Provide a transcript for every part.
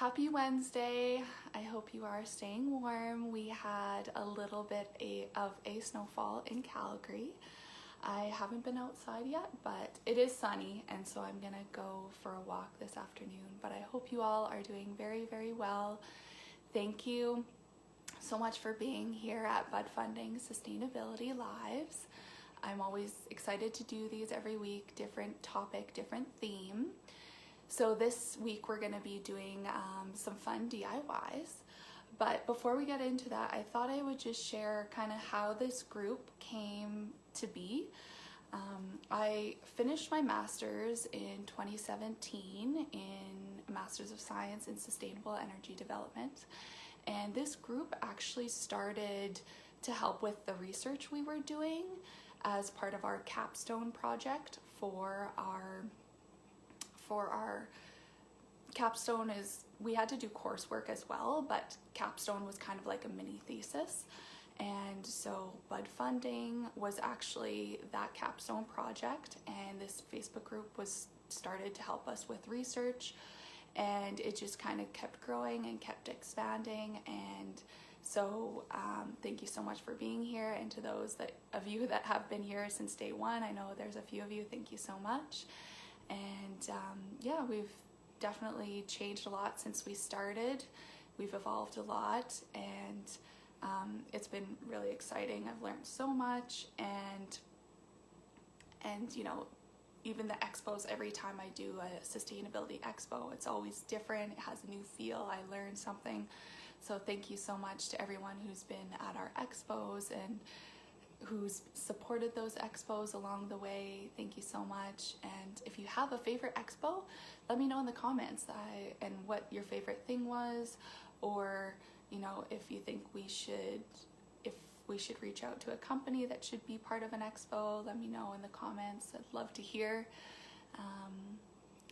Happy Wednesday. I hope you are staying warm. We had a little bit of a snowfall in Calgary. I haven't been outside yet, but it is sunny, and so I'm gonna go for a walk this afternoon. But I hope you all are doing very, very well. Thank you so much for being here at Budfunding Sustainability Lives. I'm always excited to do these every week, different topic, different theme. So this week we're going to be doing some fun DIYs. But before we get into that, I thought I would just share kind of how this group came to be. I finished my master's in 2017 in Master's of Science in Sustainable Energy Development. And this group actually started to help with the research we were doing as part of our capstone project for our capstone. We had to do coursework as well, but capstone was kind of like a mini thesis. And so Budfunding was actually that capstone project, and this Facebook group was started to help us with research, and it just kind of kept growing and kept expanding. And so thank you so much for being here, and to those of you that have been here since day one, I know there's a few of you, thank you so much. And yeah, we've definitely changed a lot since we started. We've evolved a lot, and it's been really exciting. I've learned so much, and you know, even the expos, every time I do a sustainability expo, it's always different. It has a new feel. I learn something. So thank you so much to everyone who's been at our expos and who's supported those expos along the way. Thank you so much. And if you have a favorite expo, let me know in the comments and what your favorite thing was, or you know, if you think we should reach out to a company that should be part of an expo, let me know in the comments. I'd love to hear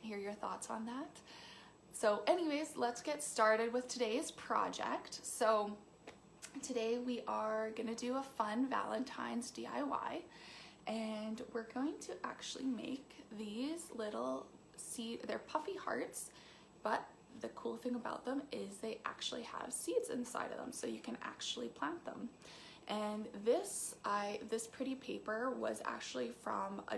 your thoughts on that. So anyways, let's get started with today's project. So today we are gonna do a fun Valentine's DIY, and we're going to actually make these little they're puffy hearts, but the cool thing about them is they actually have seeds inside of them, so you can actually plant them. And this pretty paper was actually from a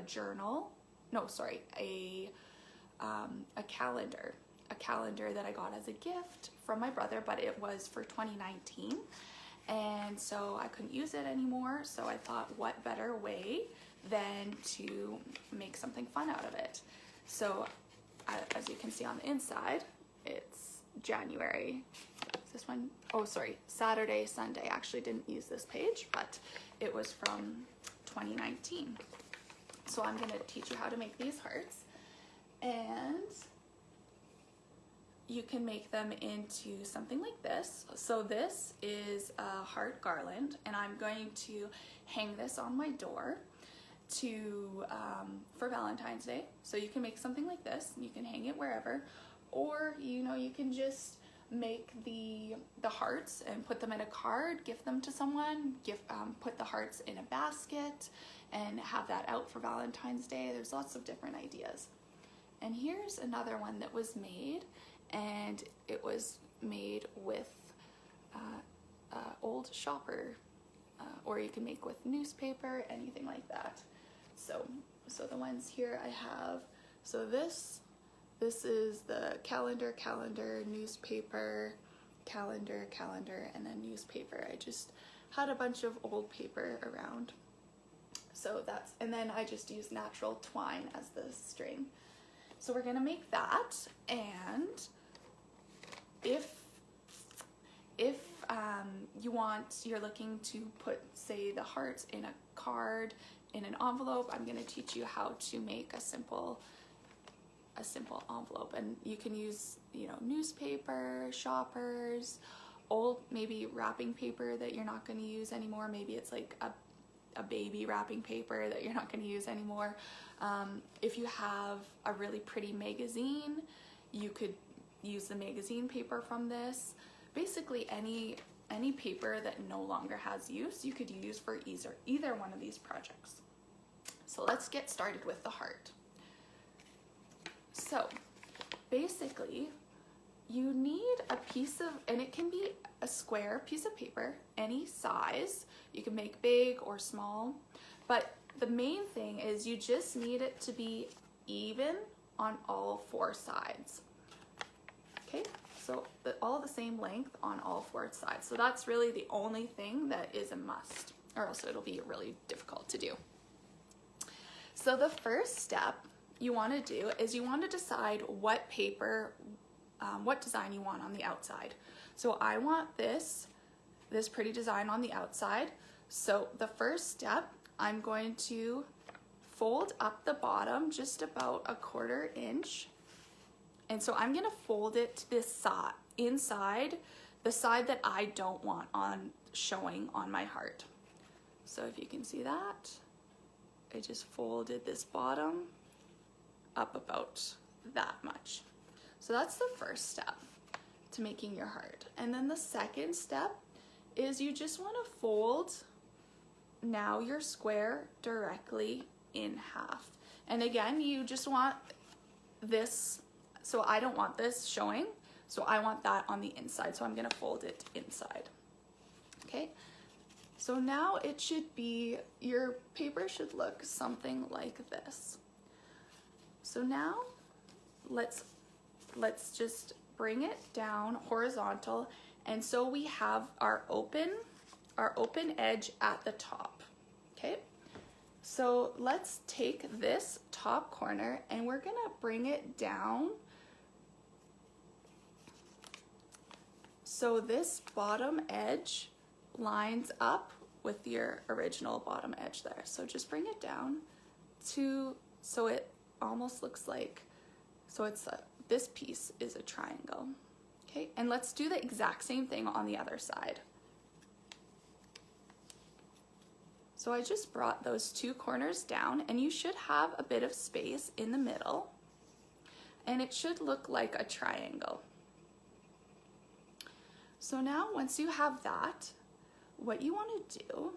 calendar that I got as a gift from my brother, but it was for 2019. And so I couldn't use it anymore, so I thought, what better way than to make something fun out of it. So as you can see on the inside, it's January. Is this one? Oh, sorry, Saturday, Sunday. I actually didn't use this page, but it was from 2019. So I'm gonna teach you how to make these hearts, and you can make them into something like this. So this is a heart garland, and I'm going to hang this on my door for Valentine's Day. So you can make something like this, and you can hang it wherever, or you know, you can just make the hearts and put them in a card, gift them to someone, put the hearts in a basket, and have that out for Valentine's Day. There's lots of different ideas. And here's another one that was made, and it was made with old shopper, or you can make with newspaper, anything like that. So the ones here I have, so this is the calendar, newspaper, calendar, and then newspaper. I just had a bunch of old paper around. So and then I just use natural twine as the string. So we're gonna make that, and if you're looking to put, say, the hearts in a card, in an envelope, I'm gonna teach you how to make a simple envelope. And you can use, you know, newspaper, shoppers, old maybe wrapping paper that you're not gonna use anymore. Maybe it's like a baby wrapping paper that you're not gonna use anymore. If you have a really pretty magazine, you could use the magazine paper from this. Basically any paper that no longer has use, you could use for either one of these projects. So let's get started with the heart. So basically you need a piece of, and it can be a square piece of paper, any size. You can make big or small, but the main thing is you just need it to be even on all 4 sides. Okay, so all the same length on all 4 sides. So that's really the only thing that is a must, or else it'll be really difficult to do. So the first step you want to do is you want to decide what paper, what design you want on the outside. So I want this pretty design on the outside. So the first step, I'm going to fold up the bottom just about a 1/4 inch. And so I'm gonna fold it to this side, inside, the side that I don't want on showing on my heart. So if you can see that, I just folded this bottom up about that much. So that's the first step to making your heart. And then the second step is you just wanna fold now your square directly in half. And again, you just want this, so I don't want this showing, so I want that on the inside, so I'm gonna fold it inside. Okay, so now it should be, your paper should look something like this. So now let's just bring it down horizontal, and so we have our open edge at the top. Okay, so let's take this top corner and we're gonna bring it down so this bottom edge lines up with your original bottom edge there. So just bring it down to, so it almost looks like, so it's this piece is a triangle. Okay, and let's do the exact same thing on the other side. So I just brought those 2 corners down, and you should have a bit of space in the middle, and it should look like a triangle. So now once you have that, what you want to do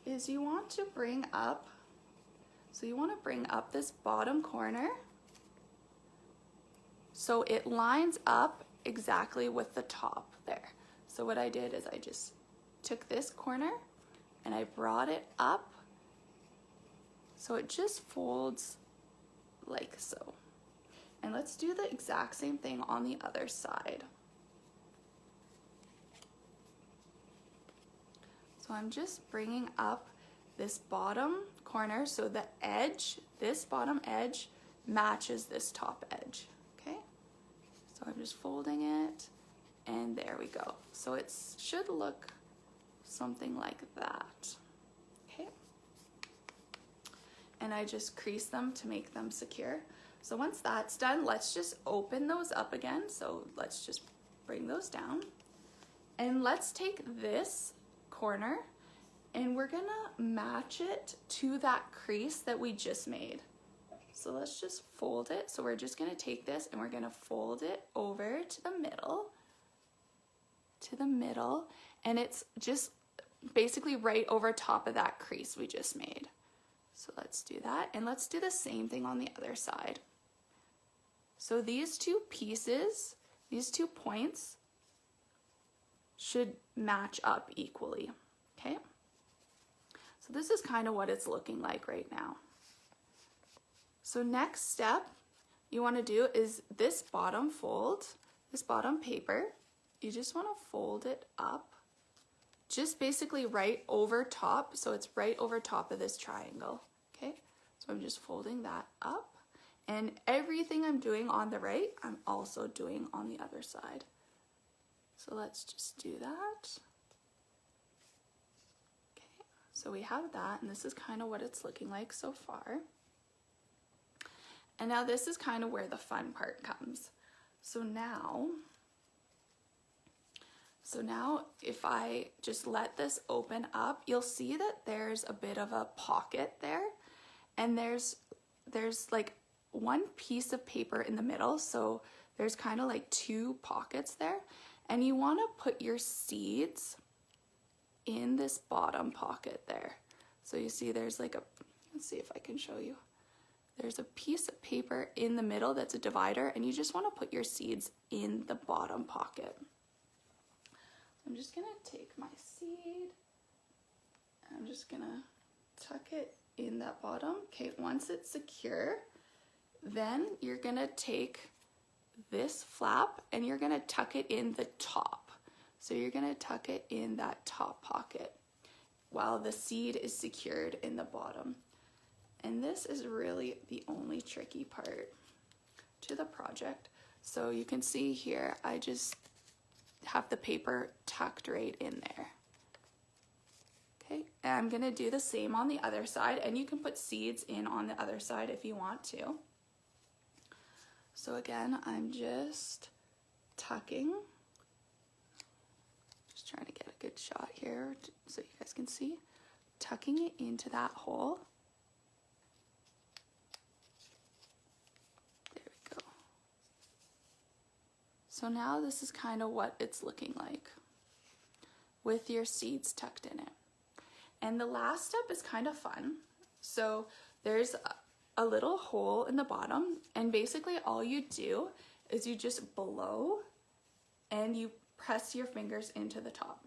is you want to bring up, so you want to bring up this bottom corner so it lines up exactly with the top there. So what I did is I just took this corner and I brought it up so it just folds like so. And let's do the exact same thing on the other side. So I'm just bringing up this bottom corner so the edge, this bottom edge matches this top edge, okay? So I'm just folding it, and there we go. So it should look something like that, okay? And I just crease them to make them secure. So once that's done, let's just open those up again. So let's just bring those down. And let's take this corner and we're gonna match it to that crease that we just made. So let's just fold it. So we're just gonna take this and we're gonna fold it over to the middle, and it's just basically right over top of that crease we just made. So let's do that, and let's do the same thing on the other side. So these 2 pieces, these 2 points should match up equally, okay? So this is kind of what it's looking like right now. So next step you want to do is this bottom fold, this bottom paper, you just want to fold it up just basically right over top, so it's right over top of this triangle, okay? So I'm just folding that up, and everything I'm doing on the right, I'm also doing on the other side. So let's just do that. Okay, so we have that, and this is kind of what it's looking like so far. And now this is kind of where the fun part comes. So now if I just let this open up, you'll see that there's a bit of a pocket there, and there's like 1 piece of paper in the middle, so there's kind of like 2 pockets there, and you want to put your seeds in this bottom pocket there. So you see there's like a, let's see if I can show you. there's a piece of paper in the middle that's a divider, and you just want to put your seeds in the bottom pocket. I'm just gonna take my seed, and I'm just gonna tuck it in that bottom. Okay, once it's secure, then you're gonna take this flap and you're gonna tuck it in the top. So you're gonna tuck it in that top pocket while the seed is secured in the bottom. And this is really the only tricky part to the project. So you can see here, I just have the paper tucked right in there. Okay, and I'm gonna do the same on the other side, and you can put seeds in on the other side if you want to. So again, I'm just tucking, just trying to get a good shot here so you guys can see, tucking it into that hole. There we go. So now this is kind of what it's looking like with your seeds tucked in it. And the last step is kind of fun. So there's a little hole in the bottom, and basically all you do is you just blow and you press your fingers into the top.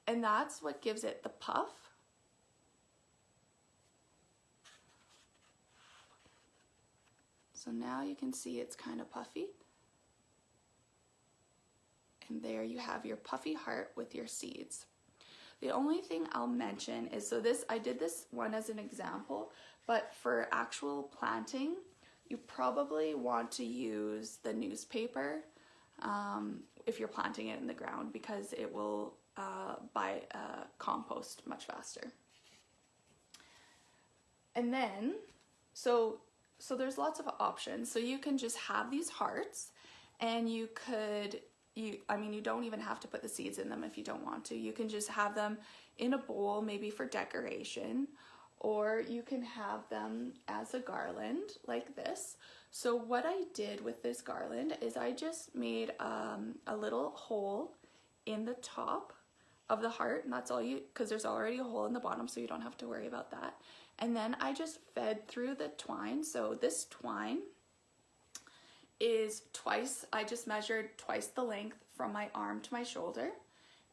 And that's what gives it the puff. So now you can see it's kind of puffy. And there you have your puffy heart with your seeds. The only thing I'll mention is, so this, I did this one as an example, but for actual planting, you probably want to use the newspaper if you're planting it in the ground, because it will compost much faster. And then, so there's lots of options. So you can just have these hearts, and you could, I mean, you don't even have to put the seeds in them if you don't want to. You can just have them in a bowl, maybe for decoration, or you can have them as a garland like this. So what I did with this garland is I just made a little hole in the top of the heart, and that's all you, because there's already a hole in the bottom, so you don't have to worry about that. And then I just fed through the twine. So this twine is twice, I just measured twice the length from my arm to my shoulder,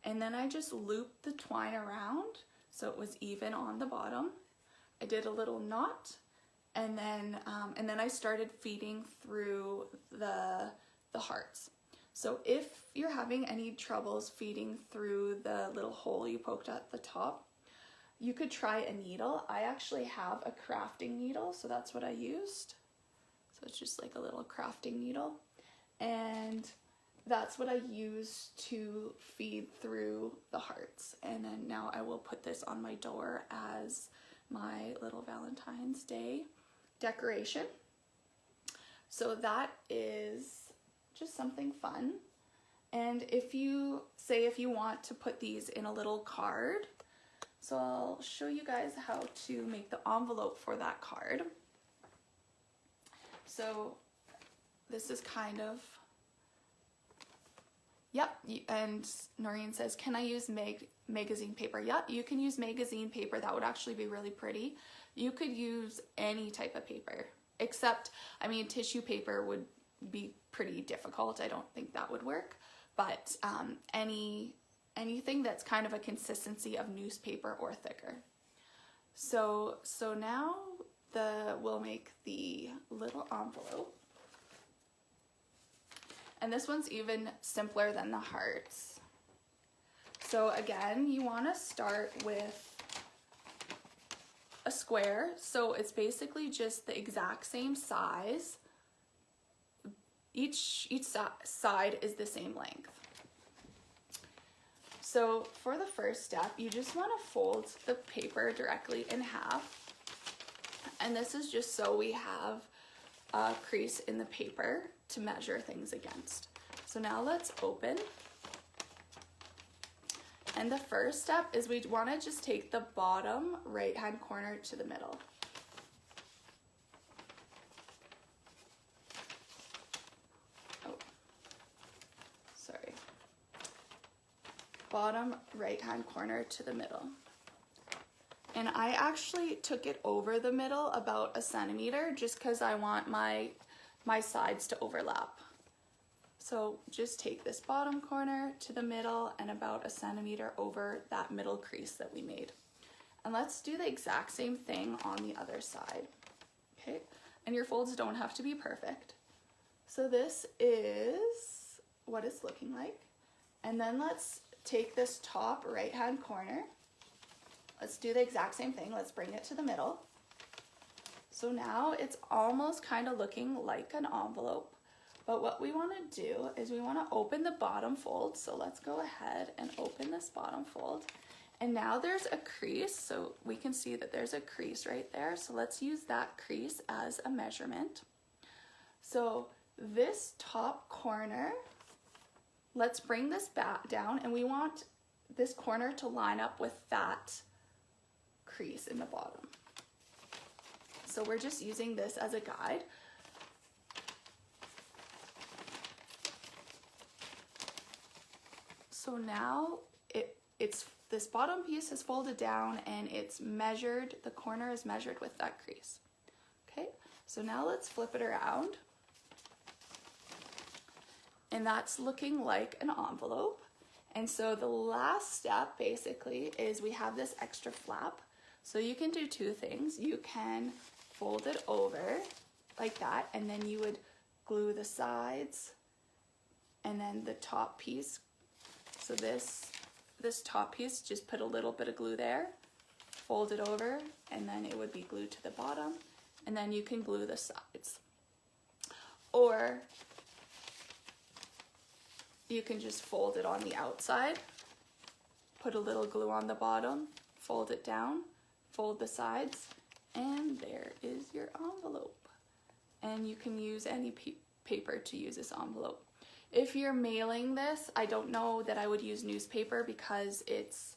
and then I just looped the twine around so it was even on the bottom. I did a little knot, and then I started feeding through the hearts. So if you're having any troubles feeding through the little hole you poked at the top, you could try a needle. I actually have a crafting needle, so that's what I used. So it's just like a little crafting needle, and that's what I use to feed through the hearts. And then now I will put this on my door as my little Valentine's Day decoration. So that is just something fun. And if you want to put these in a little card, so I'll show you guys how to make the envelope for that card. So this is kind of, yep, and Noreen says, can I use magazine paper? Yeah, you can use magazine paper. That would actually be really pretty. You could use any type of paper, except, I mean, tissue paper would be pretty difficult. I don't think that would work, but anything that's kind of a consistency of newspaper or thicker. So now we'll make the little envelope. And this one's even simpler than the hearts. So again, you want to start with a square. So it's basically just the exact same size. Each side is the same length. So for the first step, you just want to fold the paper directly in half. And this is just so we have a crease in the paper to measure things against. So now let's open. And the first step is we want to just take the bottom right-hand corner to the middle. Oh, sorry. Bottom right-hand corner to the middle. And I actually took it over the middle about 1 centimeter just because I want my sides to overlap. So just take this bottom corner to the middle and about 1 centimeter over that middle crease that we made. And let's do the exact same thing on the other side. Okay, and your folds don't have to be perfect. So this is what it's looking like. And then let's take this top right-hand corner. Let's do the exact same thing. Let's bring it to the middle. So now it's almost kind of looking like an envelope. But what we want to do is we want to open the bottom fold. So let's go ahead and open this bottom fold. And now there's a crease. So we can see that there's a crease right there. So let's use that crease as a measurement. So this top corner, let's bring this back down, and we want this corner to line up with that crease in the bottom. So we're just using this as a guide. So now this bottom piece is folded down and it's measured, the corner is measured with that crease. Okay, so now let's flip it around. And that's looking like an envelope. And so the last step basically is we have this extra flap. So you can do two things. You can fold it over like that, and then you would glue the sides and then the top piece. So this top piece, just put a little bit of glue there, fold it over, and then it would be glued to the bottom, and then you can glue the sides. Or you can just fold it on the outside, put a little glue on the bottom, fold it down, fold the sides, and there is your envelope. And you can use any paper to use this envelope. If you're mailing this, I don't know that I would use newspaper because it's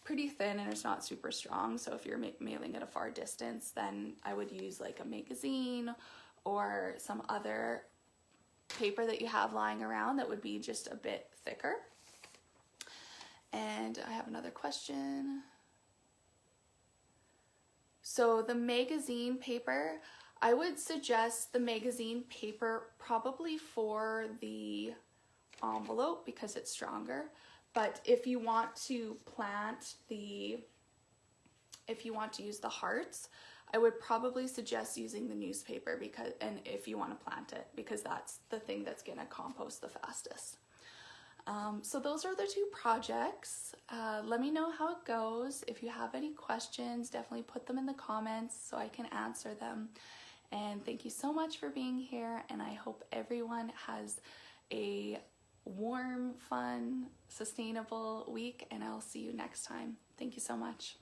pretty thin and it's not super strong. So if you're mailing at a far distance, then I would use like a magazine or some other paper that you have lying around that would be just a bit thicker. And I have another question. So the magazine paper, I would suggest the magazine paper probably for the envelope because it's stronger. But if you want to use the hearts, I would probably suggest using the newspaper and if you want to plant it, because that's the thing that's going to compost the fastest. So those are the two projects. Let me know how it goes. If you have any questions, definitely put them in the comments so I can answer them. And thank you so much for being here, and I hope everyone has a warm, fun, sustainable week, and I'll see you next time. Thank you so much.